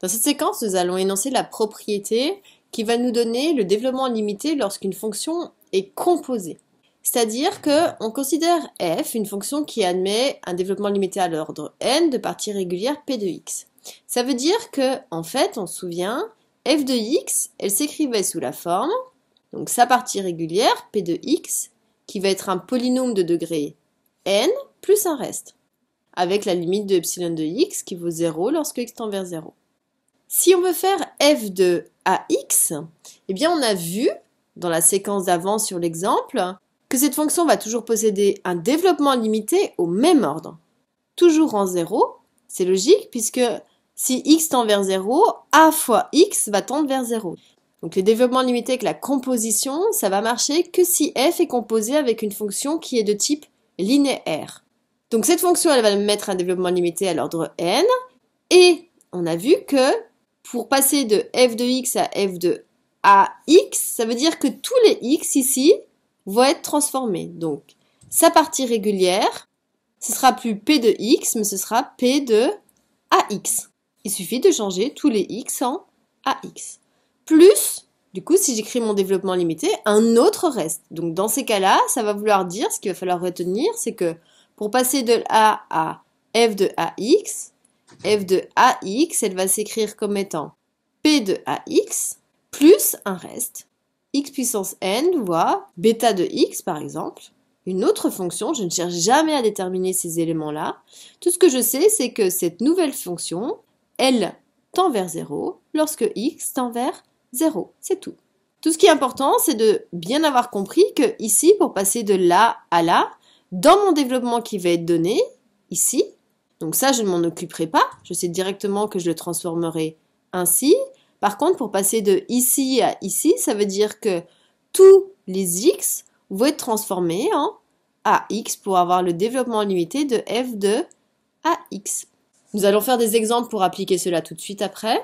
Dans cette séquence, nous allons énoncer la propriété qui va nous donner le développement limité lorsqu'une fonction est composée. C'est-à-dire qu'on considère f une fonction qui admet un développement limité à l'ordre n de parties régulières p de x. Ça veut dire que, en fait, on se souvient, f de x, elle s'écrivait sous la forme, donc sa partie régulière, p de x, qui va être un polynôme de degré n plus un reste, avec la limite de epsilon de x qui vaut 0 lorsque x tend vers 0. Si on veut faire f de ax, eh bien on a vu, dans la séquence d'avant sur l'exemple, que cette fonction va toujours posséder un développement limité au même ordre. Toujours en 0, c'est logique puisque si x tend vers 0, a fois x va tendre vers 0. Donc le développement limité avec la composition, ça va marcher que si f est composé avec une fonction qui est de type linéaire. Donc cette fonction, elle va mettre un développement limité à l'ordre n, et on a vu que pour passer de f de x à f de ax, ça veut dire que tous les x ici vont être transformés. Donc sa partie régulière, ce sera plus p de x, mais ce sera p de ax. Il suffit de changer tous les x en ax. Plus, du coup, si j'écris mon développement limité, un autre reste. Donc dans ces cas-là, ça va vouloir dire, ce qu'il va falloir retenir, c'est que pour passer de a à f de ax, elle va s'écrire comme étant p de ax plus un reste, x puissance n fois bêta de x par exemple, une autre fonction, je ne cherche jamais à déterminer ces éléments-là. Tout ce que je sais, c'est que cette nouvelle fonction, elle tend vers 0 lorsque x tend vers 0, c'est tout. Tout ce qui est important, c'est de bien avoir compris que ici, pour passer de là à là, dans mon développement qui va être donné, ici, donc ça je ne m'en occuperai pas, je sais directement que je le transformerai ainsi. Par contre, pour passer de ici à ici, ça veut dire que tous les x vont être transformés en ax pour avoir le développement limité de f de ax. Nous allons faire des exemples pour appliquer cela tout de suite après.